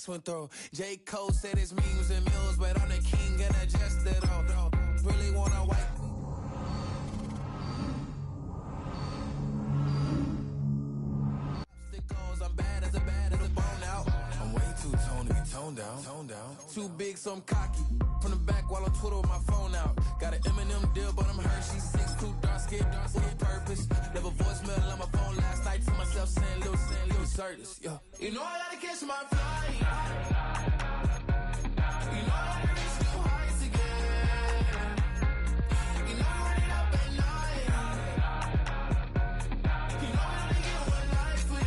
went through. J. Cole said his memes and mills, but I'm the king and I just did all. Really wanna wipe. I'm bad as a bone out. I'm way too toned to be toned down. Too big, so I'm cocky. From the back while on Twitter with my phone out. Got an Eminem deal, but I'm Hershey. 6'2", dark skin with purpose. Never voicemail on my phone last night to myself saying little certis. Yeah. You know I gotta catch my flight. You know I gotta reach new heights again. You know I'm running up at night. You know I only get one life for this.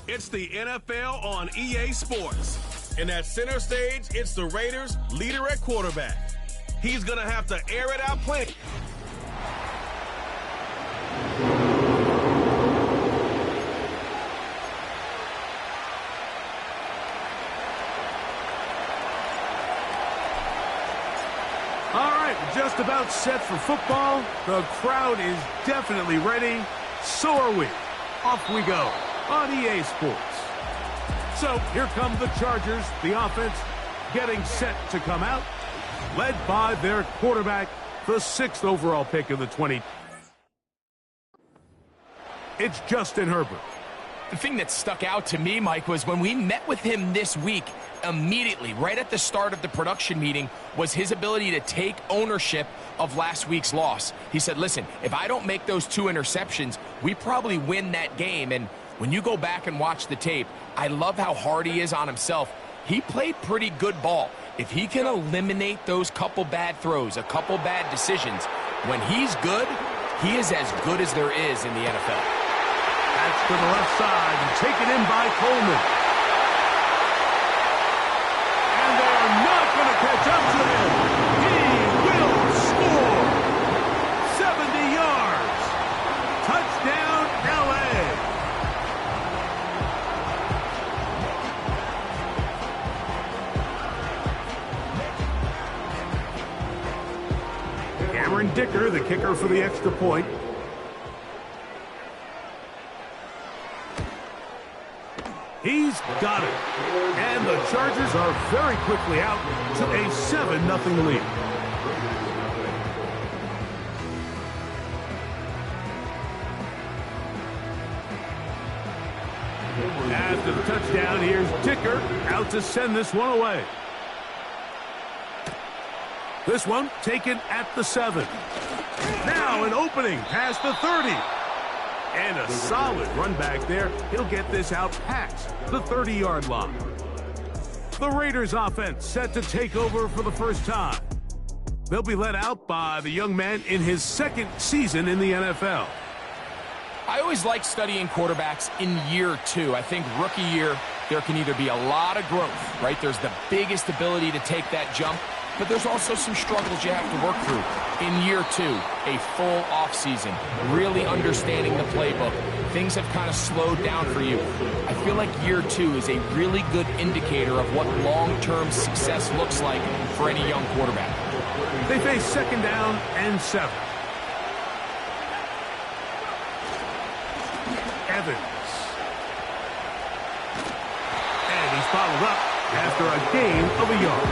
It's the NFL on EA Sports. And at center stage, it's the Raiders' leader at quarterback. He's going to have to air it out plenty. All right, just about set for football. The crowd is definitely ready. So are we. Off we go on EA Sports. So here come the Chargers, the offense getting set to come out, led by their quarterback, the 6th overall pick of the 20. It's Justin Herbert. The thing that stuck out to me, Mike, was when we met with him this week, immediately, right at the start of the production meeting, was his ability to take ownership of last week's loss. He said, listen, if I don't make those 2 interceptions, we probably win that game. And when you go back and watch the tape, I love how hard he is on himself. He played pretty good ball. If he can eliminate those couple bad throws, a couple bad decisions, when he's good, he is as good as there is in the NFL. That's to the left side and taken in by Coleman. And they are not going to catch up to him. He will score. 70 yards. Touchdown, L.A. Cameron Dicker, the kicker for the extra point. He's got it. And the Chargers are very quickly out to a 7-0 lead. After the touchdown, here's Dicker out to send this one away. This one taken at the 7. Now an opening past the 30. And a solid run back there. He'll get this out past the 30-yard line. The Raiders offense set to take over for the first time. They'll be led out by the young man in his 2nd season in the NFL. I always like studying quarterbacks in year 2. I think rookie year, there can either be a lot of growth, right? There's the biggest ability to take that jump, but there's also some struggles you have to work through. In year 2, a full offseason, really understanding the playbook. Things have kind of slowed down for you. I feel like year 2 is a really good indicator of what long-term success looks like for any young quarterback. They face 2nd down and 7. Evans. And he's followed up after a gain of a yard.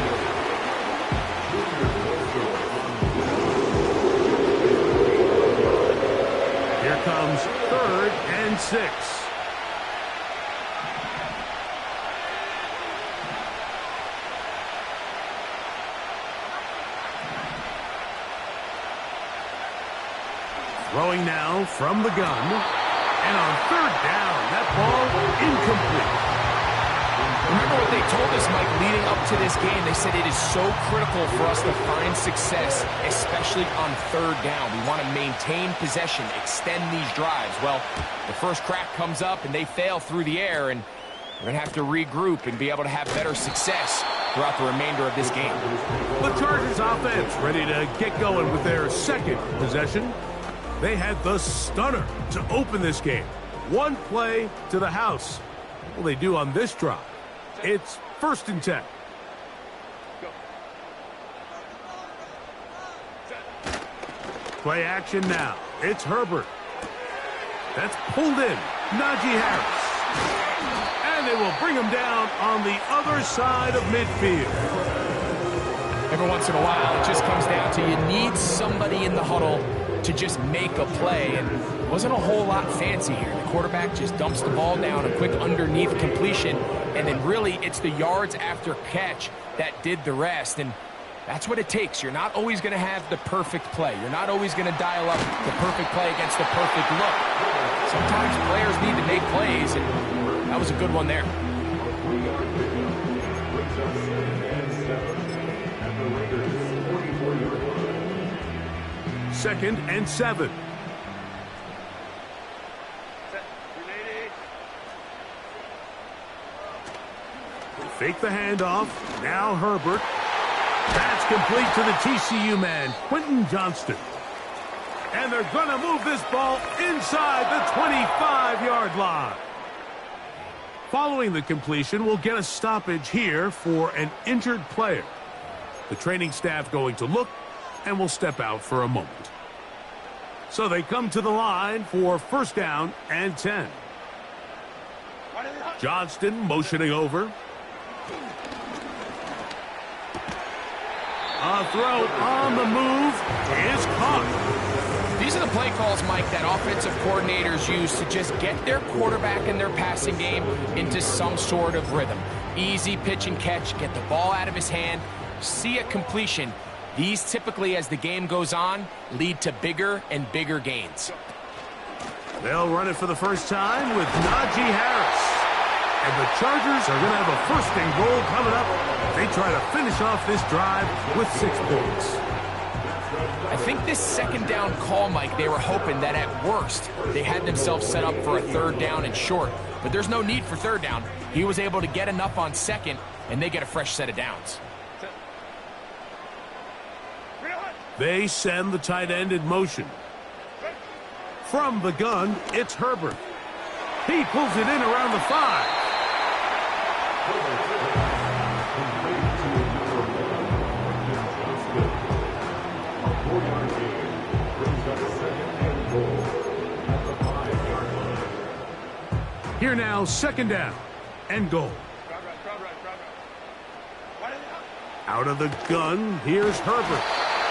Here comes 3rd and 6. Throwing now from the gun. And on 3rd down, that ball incomplete. Remember what they told us, Mike, leading up to this game. They said it is so critical for us to find success, especially on third down. We want to maintain possession, extend these drives. Well, the first crack comes up, and they fail through the air, and we're going to have to regroup and be able to have better success throughout the remainder of this game. The Chargers offense ready to get going with their second possession. They had the stunner to open this game. One play to the house. What will they do on this drive? It's 1st and 10. Play action now. It's Herbert. That's pulled in. Najee Harris. And they will bring him down on the other side of midfield. Every once in a while, it just comes down to you need somebody in the huddle to just make a play, and it wasn't a whole lot fancy here. The quarterback just dumps the ball down, a quick underneath completion, and then really it's the yards after catch that did the rest, and that's what it takes. You're not always going to have the perfect play. You're not always going to dial up the perfect play against the perfect look. Sometimes players need to make plays, and that was a good one there. 2nd and 7. They fake the handoff. Now Herbert. That's complete to the TCU man, Quentin Johnston. And they're going to move this ball inside the 25-yard line. Following the completion, we'll get a stoppage here for an injured player. The training staff going to look, and will step out for a moment. So they come to the line for 1st down and 10. Johnston motioning over. A throw on the move is caught. These are the play calls, Mike, that offensive coordinators use to just get their quarterback and their passing game into some sort of rhythm. Easy pitch and catch, get the ball out of his hand, see a completion. These typically, as the game goes on, lead to bigger and bigger gains. They'll run it for the first time with Najee Harris. And the Chargers are going to have a 1st and goal coming up. They try to finish off this drive with 6 points. I think this 2nd down call, Mike, they were hoping that at worst they had themselves set up for a 3rd down and short. But there's no need for 3rd down. He was able to get enough on 2nd, and they get a fresh set of downs. They send the tight end in motion. From the gun, it's Herbert. He pulls it in around the 5. Here now, 2nd down and goal. Out of the gun, here's Herbert.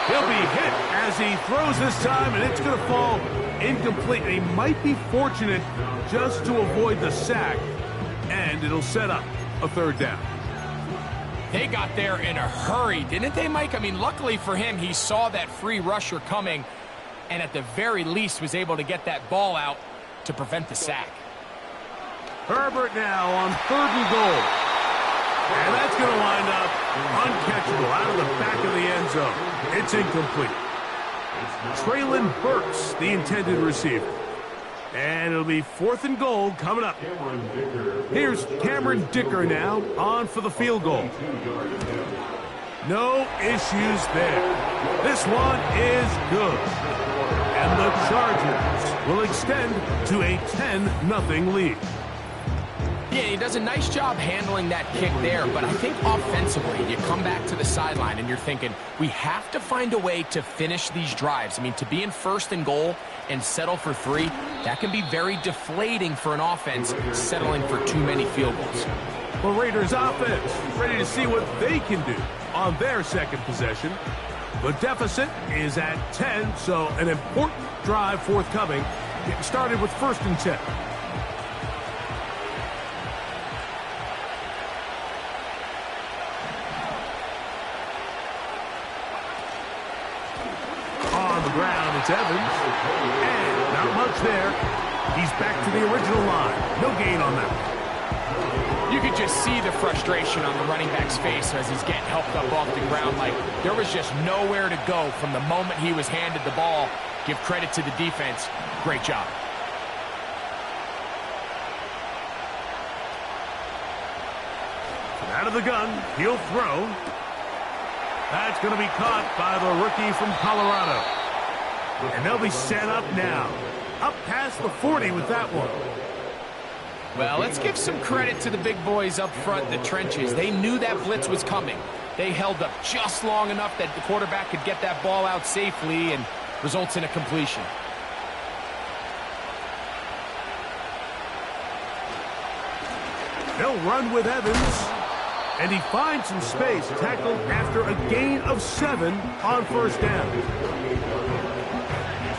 He'll be hit as he throws this time, and it's going to fall incomplete. He might be fortunate just to avoid the sack, and it'll set up a 3rd down. They got there in a hurry, didn't they, Mike? I mean, luckily for him, he saw that free rusher coming, and at the very least was able to get that ball out to prevent the sack. Herbert now on 3rd and goal. And that's going to wind up uncatchable out of the back of the end zone. It's incomplete. Traylon Burks, the intended receiver. And it'll be 4th and goal coming up. Here's Cameron Dicker now on for the field goal. No issues there. This one is good. And the Chargers will extend to a 10-0 lead. Yeah, he does a nice job handling that kick there, but I think offensively, you come back to the sideline and you're thinking, we have to find a way to finish these drives. I mean, to be in 1st and goal and settle for 3, that can be very deflating for an offense settling for too many field goals. Well, Raiders offense ready to see what they can do on their 2nd possession. The deficit is at 10, so an important drive forthcoming. Getting started with 1st and 10. Ground, it's Evans, and not much there. He's back to the original line. No gain on that. You could just see the frustration on the running back's face as he's getting helped up off the ground. Like, there was just nowhere to go from the moment he was handed the ball. Give credit to the defense. Great job. Out of the gun, he'll throw. That's going to be caught by the rookie from Colorado. And they'll be set up now. Up past the 40 with that one. Well, let's give some credit to the big boys up front in the trenches. They knew that blitz was coming. They held up just long enough that the quarterback could get that ball out safely and results in a completion. They'll run with Evans. And he finds some space, tackled after a gain of 7 on first down.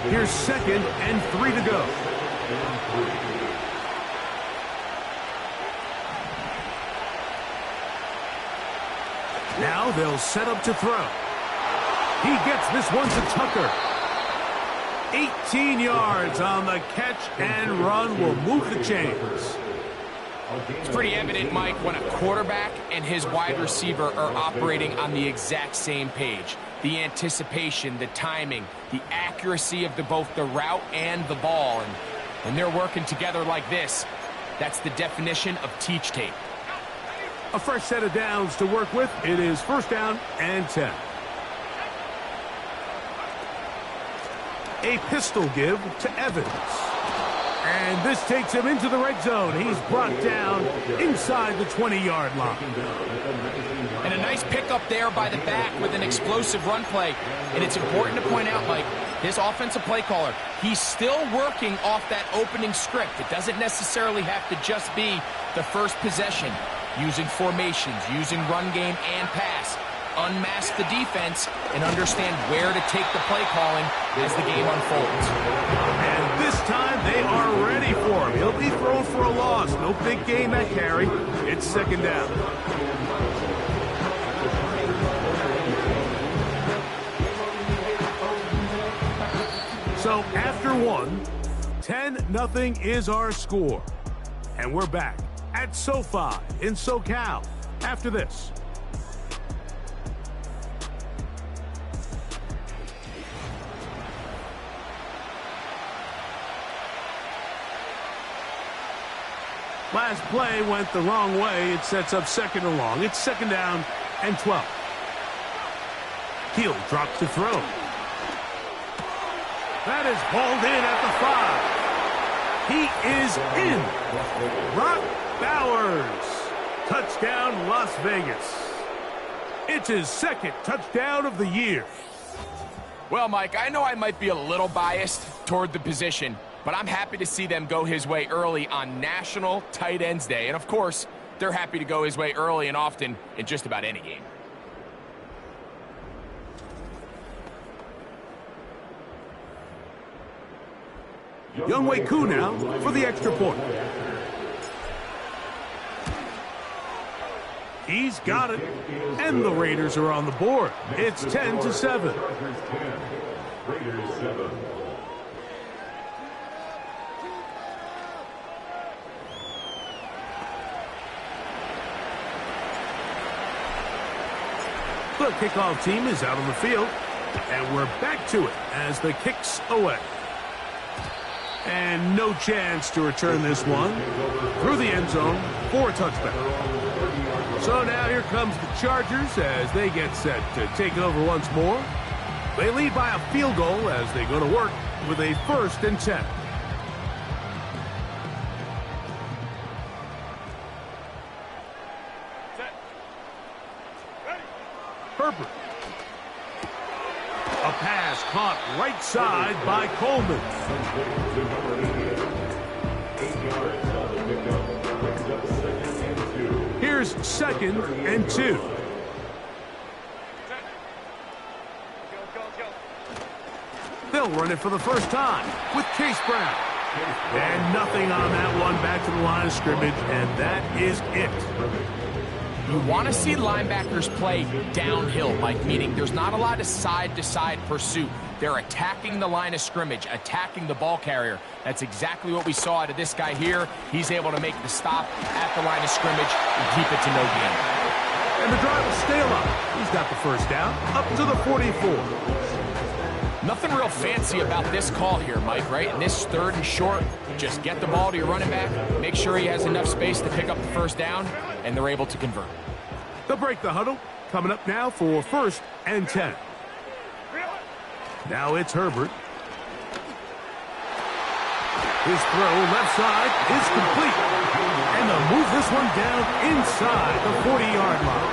Here's 2nd and 3 to go. Now they'll set up to throw. He gets this one to Tucker. 18 yards on the catch and run will move the chains. It's pretty evident, Mike, when a quarterback and his wide receiver are operating on the exact same page. The anticipation, the timing, the accuracy of both the route and the ball. And when they're working together like this, that's the definition of teach tape. A fresh set of downs to work with. It is 1st down and 10. A pistol give to Evans. And this takes him into the red zone. He's brought down inside the 20-yard line. And a nice pickup there by the back with an explosive run play. And it's important to point out, Mike, his offensive play caller, he's still working off that opening script. It doesn't necessarily have to just be the first possession. Using formations, using run game and pass. Unmask the defense and understand where to take the play calling as the game unfolds. And this time they are ready for him. He'll be thrown for a loss. No big gain that carry. It's 2nd down. So after 1, 10-0 is our score. And we're back at SoFi in SoCal after this. Last play went the wrong way. It sets up 2nd and long. It's 2nd down and 12. Heel drops to throw. That is hauled in at the 5. He is in. Brock Bowers. Touchdown, Las Vegas. It's his 2nd touchdown of the year. Well, Mike, I know I might be a little biased toward the position, but I'm happy to see them go his way early on National Tight Ends Day. And, of course, they're happy to go his way early and often in just about any game. Younghoe Koo now for the extra point. He's got it. And the Raiders are on the board. It's 10-7. Raiders 7. The kickoff team is out on the field, and we're back to it as the kick's away. And no chance to return this one through the end zone for a touchback. So now here comes the Chargers as they get set to take over once more. They lead by a field goal as they go to work with a 1st and 10. Herbert. A pass caught right side by Coleman. Here's 2nd and 2. They'll run it for the first time with Chase Brown. And nothing on that one, back to the line of scrimmage, and that is it. You want to see linebackers play downhill, Mike, meaning there's not a lot of side-to-side pursuit. They're attacking the line of scrimmage, attacking the ball carrier. That's exactly what we saw out of this guy here. He's able to make the stop at the line of scrimmage and keep it to no gain. And the drive will stay alive. He's got the first down, up to the 44. Nothing real fancy about this call here, Mike, right? In this 3rd and short, just get the ball to your running back, make sure he has enough space to pick up the first down, and they're able to convert. They'll break the huddle. Coming up now for 1st and 10. Now it's Herbert. His throw left side is complete. And they'll move this one down inside the 40-yard line.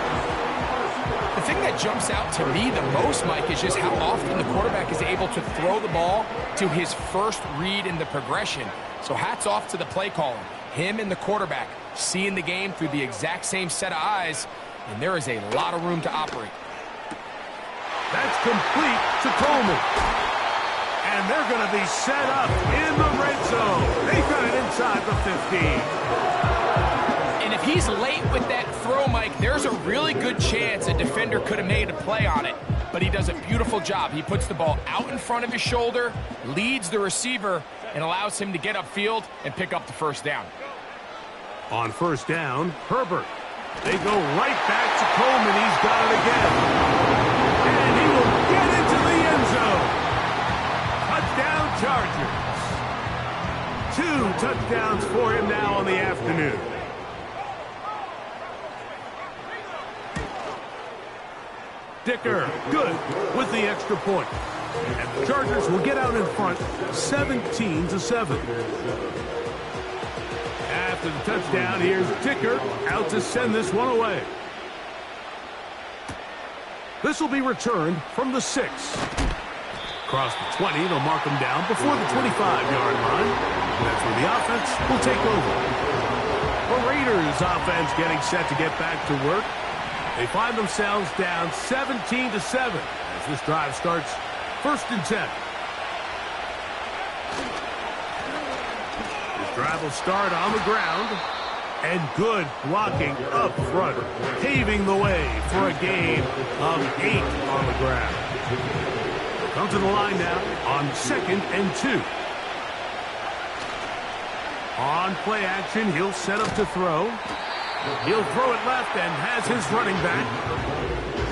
The thing that jumps out to me the most, Mike, is just how often the quarterback is able to throw the ball to his first read in the progression. So hats off to the play caller. Him and the quarterback seeing the game through the exact same set of eyes, and there is a lot of room to operate. That's complete to Coleman. And they're going to be set up in the red zone. They've got it inside the 15. And if he's late with that throw, Mike, there's a really good chance a defender could have made a play on it. But he does a beautiful job. He puts the ball out in front of his shoulder, leads the receiver, and allows him to get upfield and pick up the first down. On 1st down, Herbert. They go right back to Coleman. He's got it again. And he will get into the end zone. Touchdown, Chargers. 2 touchdowns for him now on the afternoon. Dicker, good with the extra point. And the Chargers will get out in front, 17-7. After the touchdown, here's Dicker out to send this one away. This will be returned from the 6. Across the 20, they'll mark him down before the 25-yard line. That's where the offense will take over. The Raiders offense getting set to get back to work. They find themselves down 17-7 as this drive starts 1st and 10. This drive will start on the ground. And good blocking up front, paving the way for a gain of 8 on the ground. Come to the line now on 2nd and 2. On play action, he'll set up to throw. He'll throw it left and has his running back.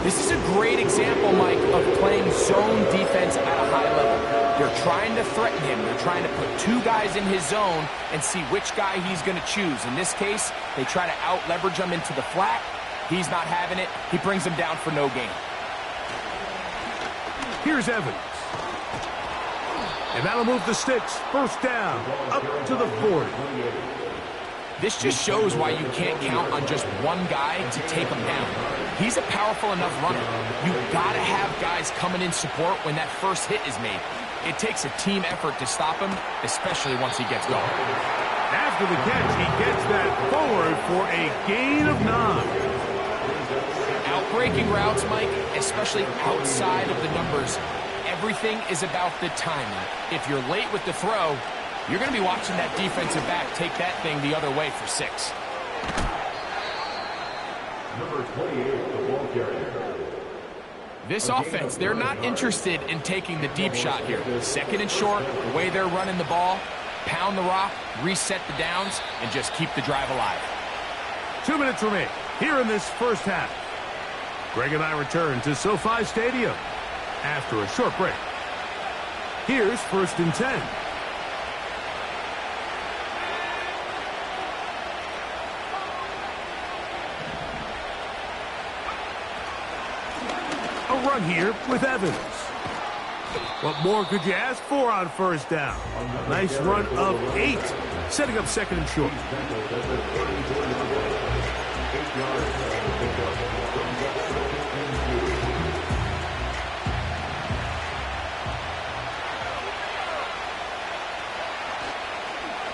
This is a great example, Mike, of playing zone defense at a high level. They're trying to threaten him. They're trying to put 2 guys in his zone and see which guy he's going to choose. In this case, they try to out-leverage him into the flat. He's not having it. He brings him down for no gain. Here's Evans. And that'll move the sticks. 1st down, up to the 40. This just shows why you can't count on just one guy to take him down. He's a powerful enough runner. You've got to have guys coming in support when that first hit is made. It takes a team effort to stop him, especially once he gets going. After the catch, he gets that forward for a gain of 9. Outbreaking routes, Mike, especially outside of the numbers, everything is about the timing. If you're late with the throw, you're going to be watching that defensive back take that thing the other way for 6. Number 28, the ball carrier. This offense, they're not interested in taking the deep shot here. 2nd and short, the way they're running the ball, pound the rock, reset the downs, and just keep the drive alive. 2 minutes remain here in this first half. Greg and I return to SoFi Stadium after a short break. Here's 1st and 10. Run here with Evans. What more could you ask for on 1st down? Nice run of 8, setting up 2nd and short.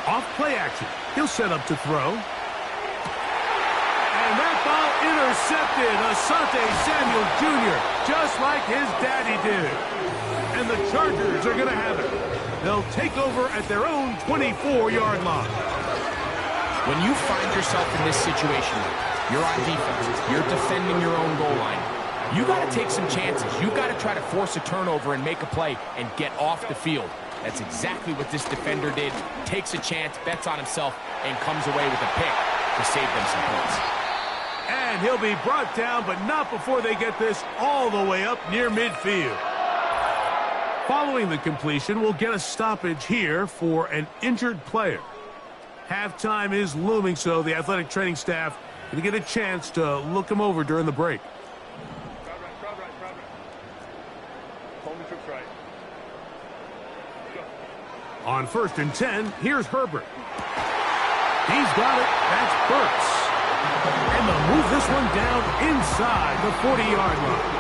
Off play action, he'll set up to throw. And that ball intercepted. Asante Samuel Jr., just like his daddy did. And the Chargers are going to have it. They'll take over at their own 24-yard line. When you find yourself in this situation, you're on defense, you're defending your own goal line. You got to take some chances. You got to try to force a turnover and make a play and get off the field. That's exactly what this defender did. Takes a chance, bets on himself, and comes away with a pick to save them some points. And he'll be brought down, but not before they get this all the way up near midfield. Following the completion, we'll get a stoppage here for an injured player. Halftime is looming, so the athletic training staff going to get a chance to look him over during the break. On 1st and 10, here's Herbert. He's got it. That's Burks. And they'll move this one down inside the 40-yard line.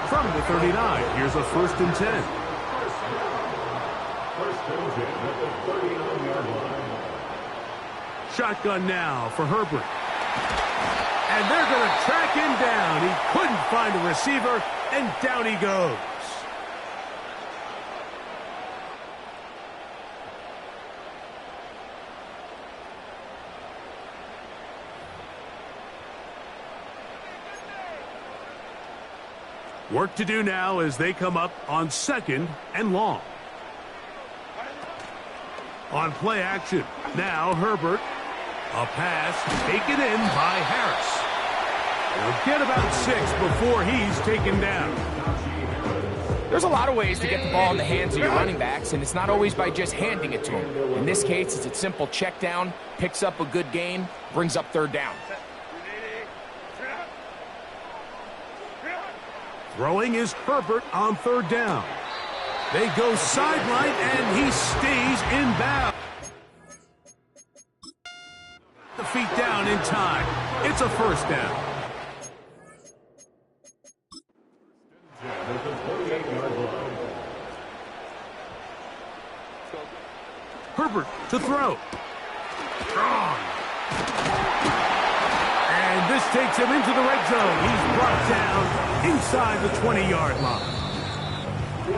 From the 39, here's a 1st and 10. Shotgun now for Herbert. And they're going to track him down. He couldn't find a receiver, and down he goes. Work to do now as they come up on 2nd and long. On play action, now Herbert. A pass taken in by Harris. He'll get about 6 before he's taken down. There's a lot of ways to get the ball in the hands of your running backs, and it's not always by just handing it to them. In this case, it's a simple check down, picks up a good gain, brings up 3rd down. Throwing is Herbert on 3rd down. They go sideline, and he stays inbound. The feet down in time. It's a 1st down. Herbert to throw. Strong. And this takes him into the red zone. He's brought down inside the 20-yard line.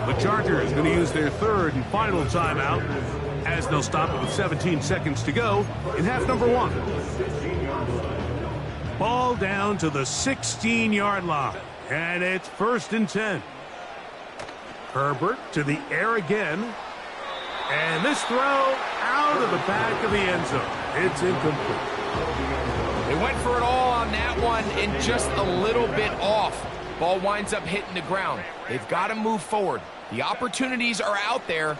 The Chargers going to use their 3rd and final timeout as they'll stop it with 17 seconds to go in half number 1. Ball down to the 16-yard line, and it's 1st and 10. Herbert to the air again, and this throw out of the back of the end zone. It's incomplete. They went for it all on that one and just a little bit off. Ball winds up hitting the ground. They've got to move forward. The opportunities are out there.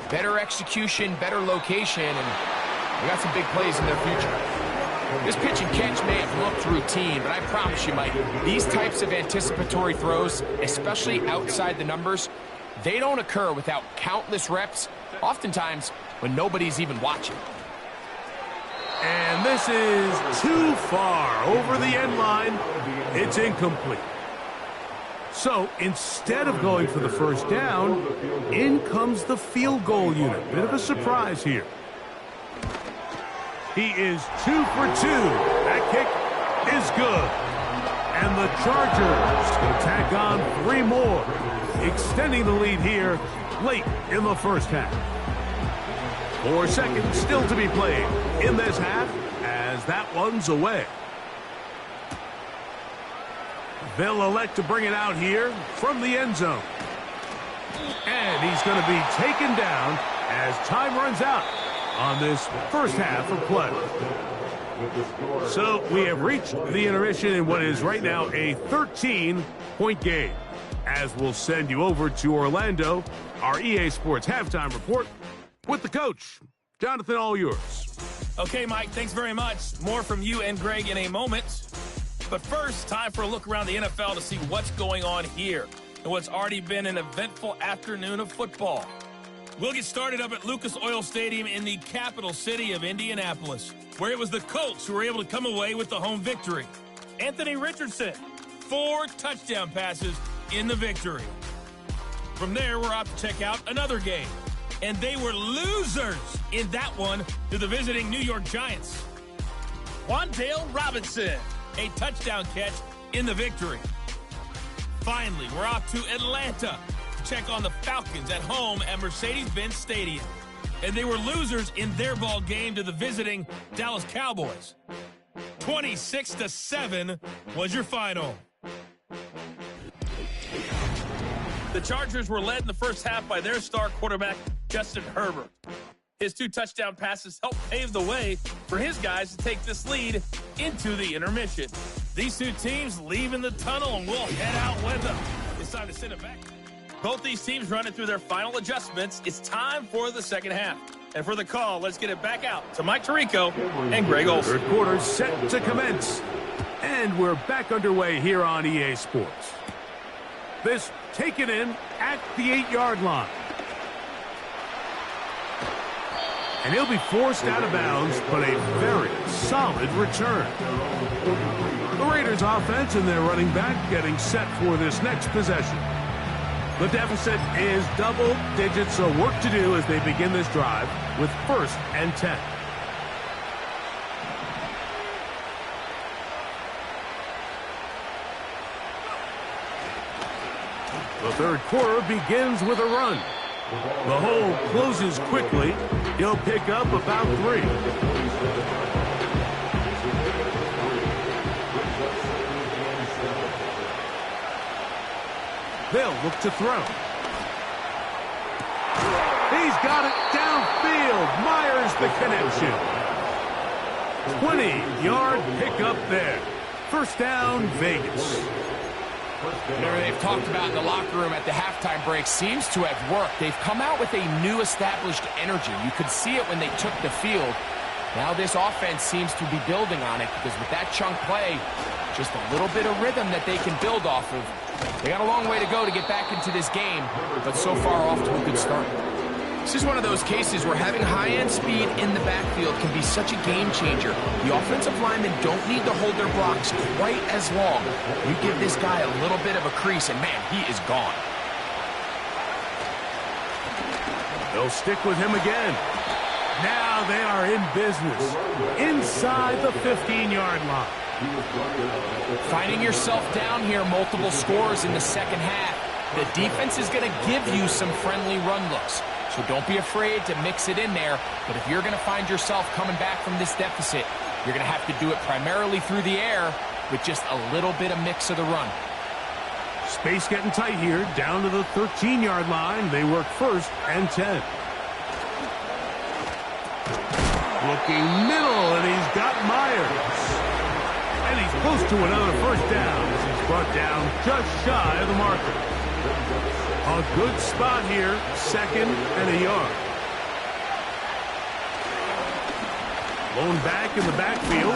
Better execution, better location, and we got some big plays in their future. This pitch and catch may have looked routine, but I promise you, Mike, these types of anticipatory throws, especially outside the numbers, they don't occur without countless reps, oftentimes when nobody's even watching. And this is too far over the end line. It's incomplete. So instead of going for the 1st down, in comes the field goal unit. Bit of a surprise here. He is 2 for 2. That kick is good. And the Chargers will tack on 3 more, extending the lead here late in the 1st half. 4 seconds still to be played in this half as that one's away. They'll elect to bring it out here from the end zone. And he's going to be taken down as time runs out on this 1st half of play. So we have reached the intermission in what is right now a 13-point game. As we'll send you over to Orlando, our EA Sports halftime report with the coach. Jonathan, all yours. Okay, Mike, thanks very much. More from you and Greg in a moment. But first, time for a look around the NFL to see what's going on here and what's already been an eventful afternoon of football. We'll get started up at Lucas Oil Stadium in the capital city of Indianapolis, where it was the Colts who were able to come away with the home victory. Anthony Richardson, 4 touchdown passes in the victory. From there, we're off to check out another game. And they were losers in that one to the visiting New York Giants. Wan'Dale Robinson, a touchdown catch in the victory. Finally, we're off to Atlanta to check on the Falcons at home at Mercedes-Benz Stadium. And they were losers in their ball game to the visiting Dallas Cowboys. 26-7 was your final. The Chargers were led in the first half by their star quarterback, Justin Herbert. His 2 touchdown passes helped pave the way for his guys to take this lead into the intermission. These 2 teams leaving the tunnel, and we'll head out with them. It's time to send it back. Both these teams running through their final adjustments. It's time for the second half. And for the call, let's get it back out to Mike Tirico and Greg Olson. Third quarter set to commence. And we're back underway here on EA Sports. This taken in at the 8-yard line. And he'll be forced out of bounds, but a very solid return. The Raiders offense and their running back getting set for this next possession. The deficit is double digits, so work to do as they begin this drive with 1st and 10. The third quarter begins with a run. The hole closes quickly. He'll pick up about 3. They'll look to throw. He's got it downfield. Myers the connection. 20-yard pickup there. First down, Vegas. Whatever they've talked about in the locker room at the halftime break seems to have worked. They've come out with a new established energy. You could see it when they took the field. Now this offense seems to be building on it because with that chunk play, just a little bit of rhythm that they can build off of. They got a long way to go to get back into this game, but so far off to a good start. This is one of those cases where having high-end speed in the backfield can be such a game changer. The offensive linemen don't need to hold their blocks quite as long. You give this guy a little bit of a crease, and man, he is gone. They'll stick with him again. Now they are in business inside the 15-yard line. Finding yourself down here, multiple scores in the second half. The defense is going to give you some friendly run looks. So don't be afraid to mix it in there. But if you're going to find yourself coming back from this deficit, you're going to have to do it primarily through the air with just a little bit of mix of the run. Space getting tight here, down to the 13-yard line. They work 1st and 10. Looking middle, and he's got Myers. And he's close to another first down as he's brought down just shy of the marker. A good spot here, 2nd and a yard. Lone back in the backfield.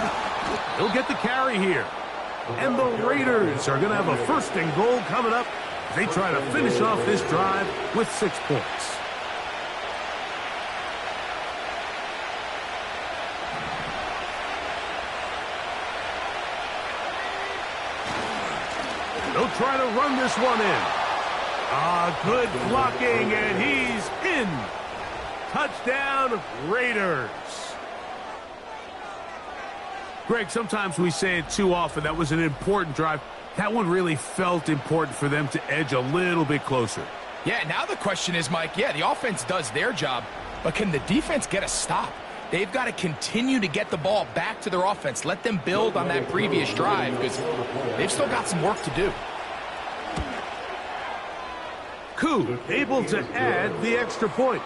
He'll get the carry here. And the Raiders are going to have a 1st and goal coming up as they try to finish off this drive with 6 points. They'll try to run this one in. Good blocking, and he's in. Touchdown, Raiders. Greg, sometimes we say it too often. That was an important drive. That one really felt important for them to edge a little bit closer. Yeah, now the question is, Mike, yeah, the offense does their job, but can the defense get a stop? They've got to continue to get the ball back to their offense. Let them build on that previous drive because they've still got some work to do. Koo able to add the extra point.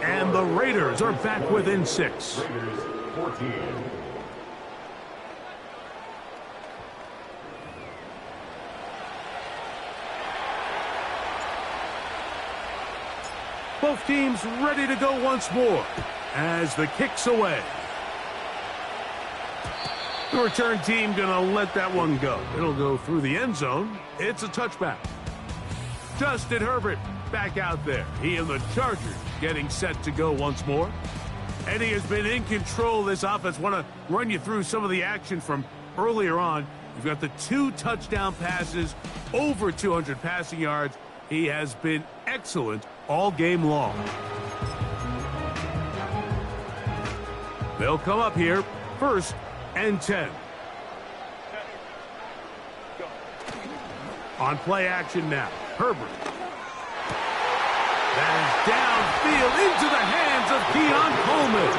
And the Raiders are back within 6. Raiders 14. Both teams ready to go once more as the kick's away. The return team gonna let that one go. It'll go through the end zone. It's a touchback. Justin Herbert back out there. He and the Chargers getting set to go once more. And he has been in control of this offense. Want to run you through some of the action from earlier on. You've got the 2 touchdown passes, over 200 passing yards. He has been excellent all game long. They'll come up here, 1st and 10. On play action now, Herbert. That is downfield into the hands of Keon Coleman.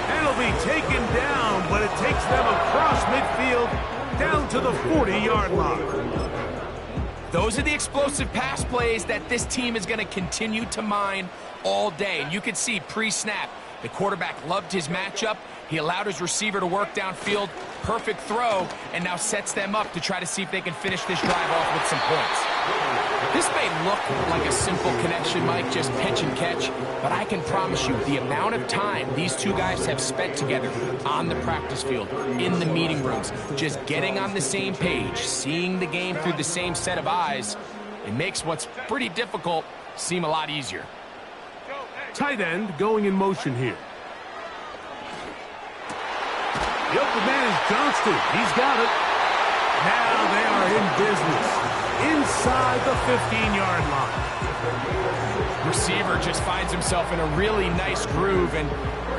And he'll He'll be taken down, but it takes them across midfield down to the 40-yard line. Those are the explosive pass plays that this team is going to continue to mine all day. And you can see pre-snap, the quarterback loved his matchup. He allowed his receiver to work downfield, perfect throw, and now sets them up to try to see if they can finish this drive off with some points. This may look like a simple connection, Mike, just pitch and catch, but I can promise you the amount of time these two guys have spent together on the practice field, in the meeting rooms, just getting on the same page, seeing the game through the same set of eyes, it makes what's pretty difficult seem a lot easier. Tight end going in motion here. The open man is Johnston. He's got it. Now they are in business inside the 15-yard line. Receiver just finds himself in a really nice groove, and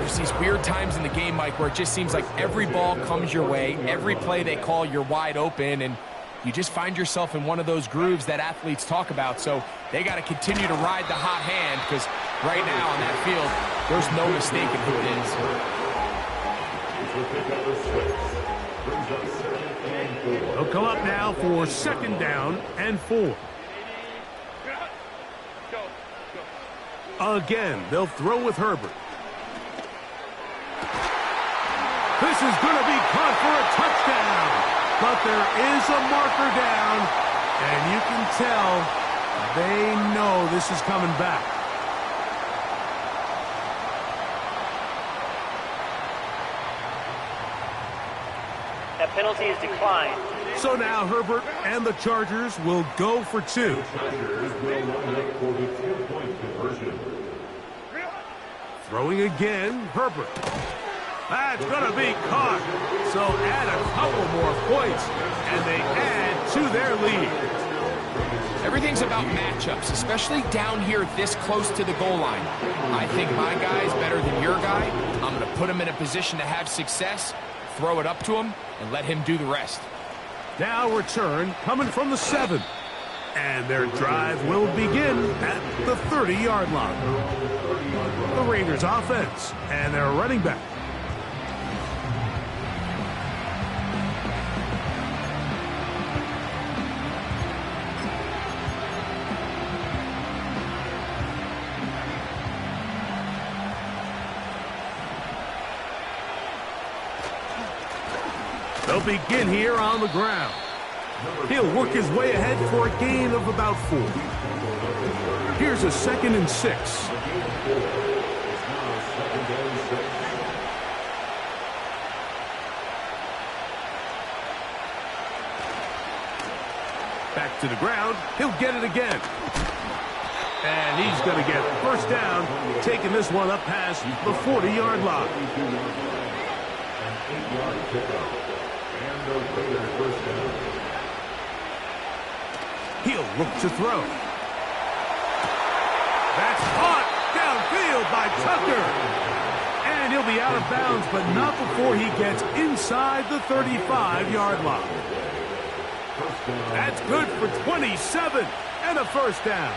there's these weird times in the game, Mike, where it just seems like every ball comes your way, every play they call, you're wide open, and you just find yourself in one of those grooves that athletes talk about. So they got to continue to ride the hot hand, because right now on that field, there's no mistaking who it is. They'll come up now for 2nd down and 4. Again, they'll throw with Herbert. This is going to be caught for a touchdown. But there is a marker down, and you can tell they know this is coming back. That penalty is declined. So now Herbert and the Chargers will go for 2. Throwing again, Herbert. That's going to be caught. So add a couple more points, and they add to their lead. Everything's about matchups, especially down here this close to the goal line. I think my guy's better than your guy. I'm going to put him in a position to have success, throw it up to him, and let him do the rest. Now return coming from the 7. And their drive will begin at the 30-yard line. The Raiders offense and their running back. They'll begin here on the ground. He'll work his way ahead for a gain of about 4. Here's a 2nd and 6. Back to the ground. He'll get it again. And he's going to get 1st down, taking this one up past the 40-yard line. An 8-yard pickup. And the Raiders 1st down. He'll look to throw. That's caught downfield by Tucker. And he'll be out of bounds, but not before he gets inside the 35-yard line. That's good for 27 and a 1st down.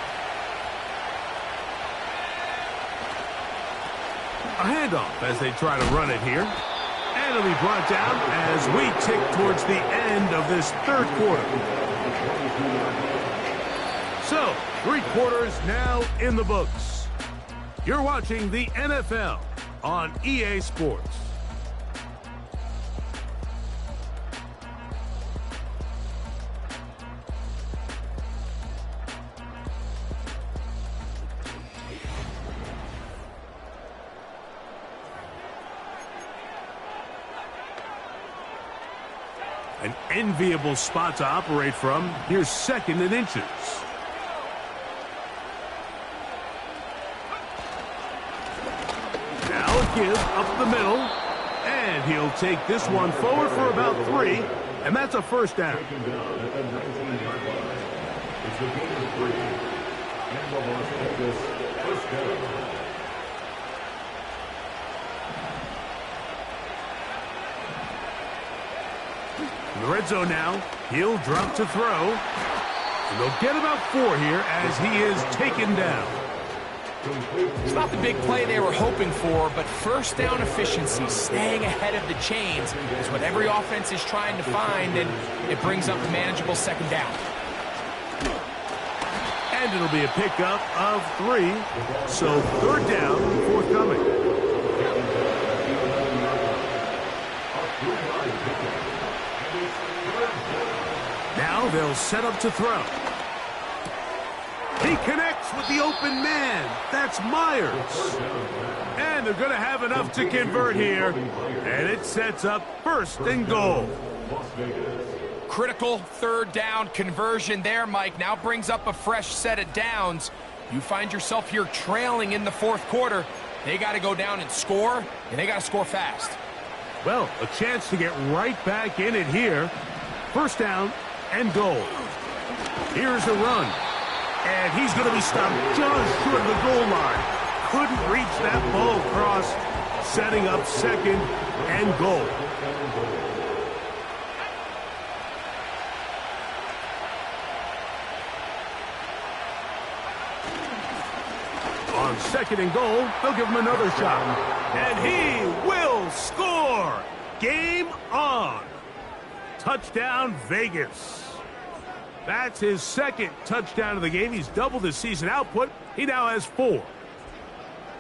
A handoff as they try to run it here. And it'll be brought down as we tick towards the end of this 3rd quarter. So, 3 quarters now in the books. You're watching the NFL on EA Sports. An enviable spot to operate from. Here's 2nd and inches. Now a give up the middle. And he'll take this one forward for about 3. And that's a 1st down. It's the game of 3. And the Los Angeles 1st down. In the red zone now, he'll drop to throw. And they'll get about 4 here as he is taken down. It's not the big play they were hoping for, but first down efficiency, staying ahead of the chains, is what every offense is trying to find, and it brings up a manageable second down. And it'll be a pickup of 3. So third down forthcoming. Now they'll set up to throw. He connects with the open man. That's Myers. And they're going to have enough to convert here. And it sets up first and goal. Critical third down conversion there, Mike. Now brings up a fresh set of downs. You find yourself here trailing in the fourth quarter. They got to go down and score, and they got to score fast. Well, a chance to get right back in it here. First down and goal. Here's a run. And he's going to be stopped just short of the goal line. Couldn't reach that ball across, setting up second and goal. On second and goal, they'll give him another shot. And he will score. Game on. Touchdown, Vegas. That's his second touchdown of the game. He's doubled his season output. He now has 4.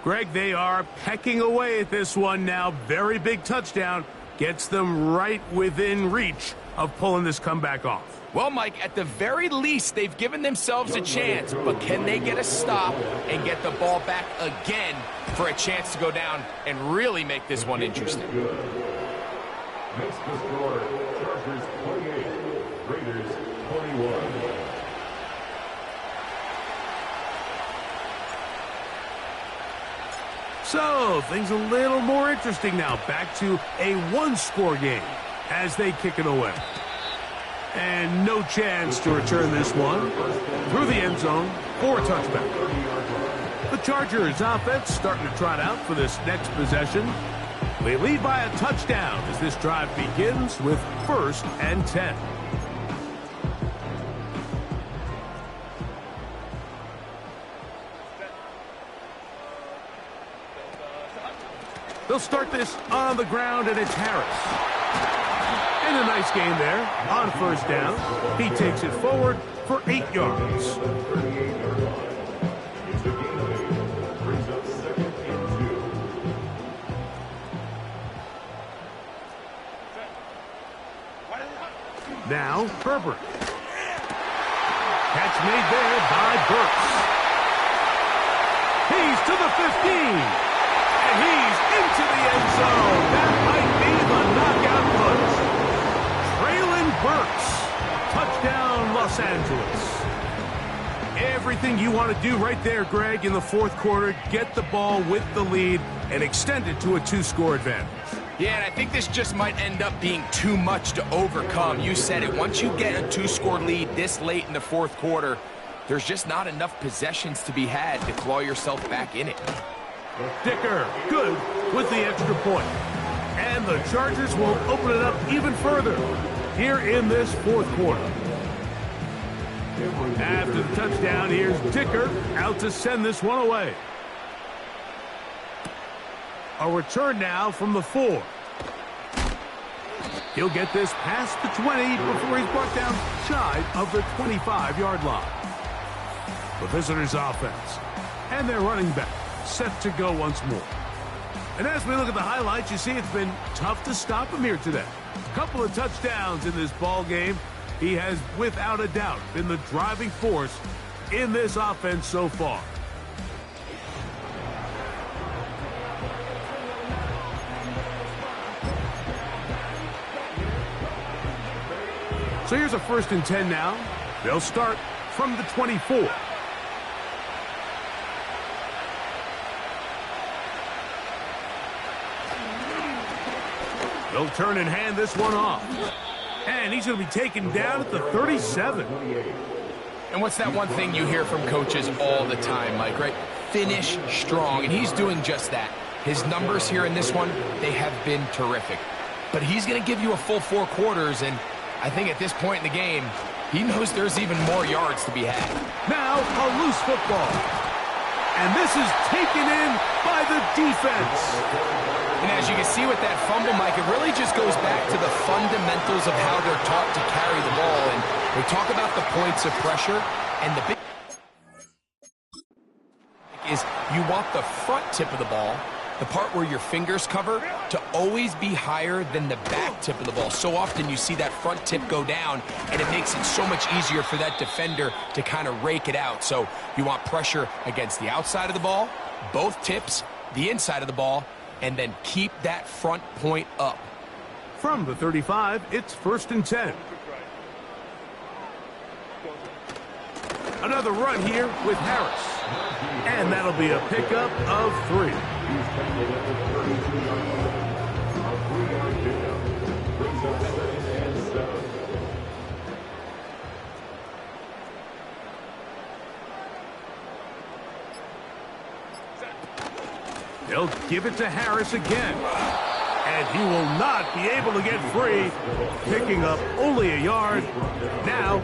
Greg, they are pecking away at this one now. Very big touchdown. Gets them right within reach of pulling this comeback off. Well, Mike, at the very least, they've given themselves a chance, but can they get a stop and get the ball back again for a chance to go down and really make this one interesting? Next to score, Chargers 28, Raiders 21. So, things a little more interesting now. Back to a one-score game as they kick it away. And no chance to return this one through the end zone for a touchback. The Chargers offense starting to trot out for this next possession. They lead by a touchdown as this drive begins with 1st and 10. They'll start this on the ground, and it's Harris. And a nice game there on first down. He takes it forward for 8 yards. Now, Herbert. Catch made there by Burks. He's to the 15. And he's into the end zone. That might be the knockout punch. Traylon Burks. Touchdown, Los Angeles. Everything you want to do right there, Greg, in the fourth quarter. Get the ball with the lead and extend it to a 2-score advantage. Yeah, and I think this just might end up being too much to overcome. You said it. Once you get a 2-score lead this late in the fourth quarter, there's just not enough possessions to be had to claw yourself back in it. Dicker, good with the extra point. And the Chargers will open it up even further here in this fourth quarter. After the touchdown, here's Dicker out to send this one away. A return now from the 4. He'll get this past the 20 before he's brought down shy of the 25-yard line. The visitors' offense and their running back set to go once more. And as we look at the highlights, you see it's been tough to stop him here today. A couple of touchdowns in this ball game. He has, without a doubt, been the driving force in this offense so far. So here's a 1st and 10 now. They'll start from the 24. They'll turn and hand this one off. And he's going to be taken down at the 37. And what's that one thing you hear from coaches all the time, Mike, right? Finish strong, and he's doing just that. His numbers here in this one, they have been terrific. But he's going to give you a full 4 quarters, and I think at this point in the game, he knows there's even more yards to be had. Now, a loose football. And this is taken in by the defense. And as you can see with that fumble, Mike, it really just goes back to the fundamentals of how they're taught to carry the ball. And we talk about the points of pressure, and the big is you want the front tip of the ball, the part where your fingers cover, to always be higher than the back tip of the ball. So often you see that front tip go down, and it makes it so much easier for that defender to kind of rake it out. So you want pressure against the outside of the ball, both tips, the inside of the ball, and then keep that front point up. From the 35, it's 1st and 10. Another run here with Harris. And that'll be a pickup of 3. They'll give it to Harris again. And he will not be able to get free, picking up only a yard. Now,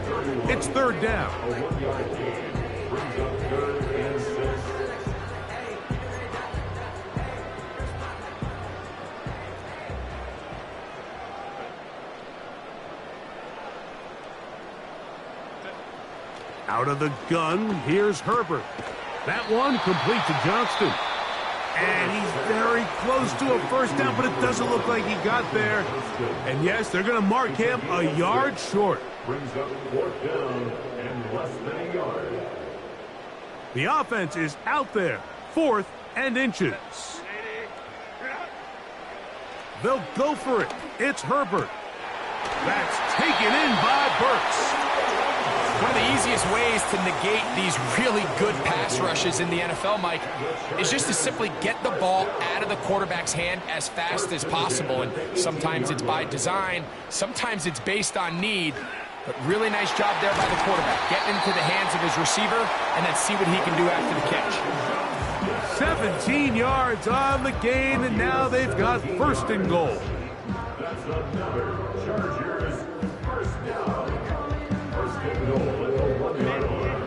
it's 3rd down. Out of the gun, here's Herbert. That one complete to Johnston. And he's very close to a 1st down, but it doesn't look like he got there. And yes, they're going to mark him a yard short. Brings up 4th down and less than a yard. The offense is out there, 4th and inches. They'll go for it. It's Herbert. That's taken in by Burks. One of the easiest ways to negate these really good pass rushes in the NFL, Mike, is just to simply get the ball out of the quarterback's hand as fast as possible. And sometimes it's by design, sometimes it's based on need. But really nice job there by the quarterback, getting into the hands of his receiver and then see what he can do after the catch. 17 yards on the gain, and now they've got 1st and goal. That's another Chargers 1st down. 1st and goal at the 1-yard line.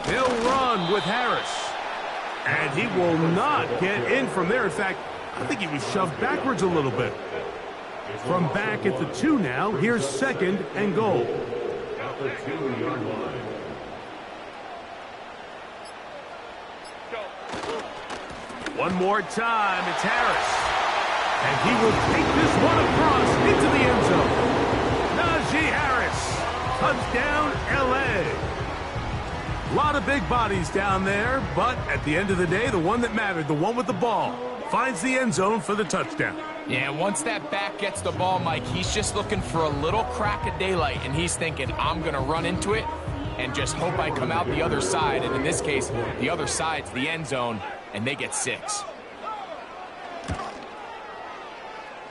He'll run with Harris. And he will not get in from there. In fact, I think he was shoved backwards a little bit. From back at the 2 now, here's 2nd and goal. At the 2-yard line. One more time, it's Harris. And he will take this one across into the end zone. Najee Harris, touchdown, L.A. A lot of big bodies down there, but at the end of the day, the one that mattered, the one with the ball, finds the end zone for the touchdown. Yeah, once that back gets the ball, Mike, he's just looking for a little crack of daylight, and he's thinking, I'm going to run into it and just hope I come out the other side. And in this case, the other side's the end zone, and they get 6.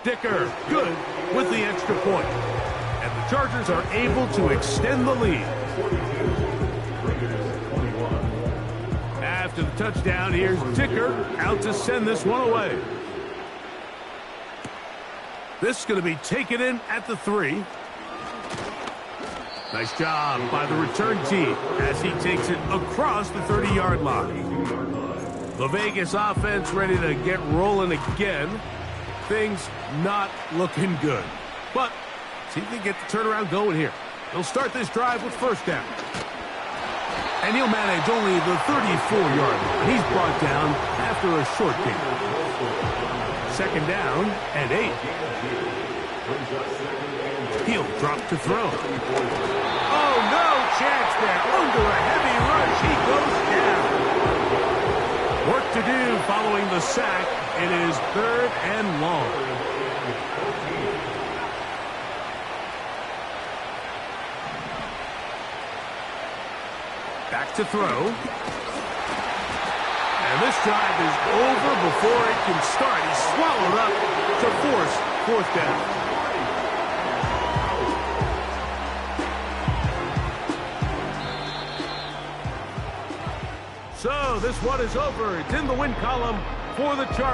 Dicker, good with the extra point. And the Chargers are able to extend the lead. After the touchdown, here's Dicker out to send this one away. This is going to be taken in at the 3. Nice job by the return team as he takes it across the 30-yard line. The Vegas offense ready to get rolling again. Things not looking good. But see if they get the turnaround going here. They'll start this drive with 1st down. And he'll manage only the 34-yard line. He's brought down after a short gain. 2nd down and 8. He'll drop to throw. Oh, no chance there. Under a heavy rush, he goes down. Work to do following the sack. It is 3rd and long. Back to throw. And this drive is over before it can start. He's swallowed up to force 4th down. So this one is over. It's in the win column for the Chargers.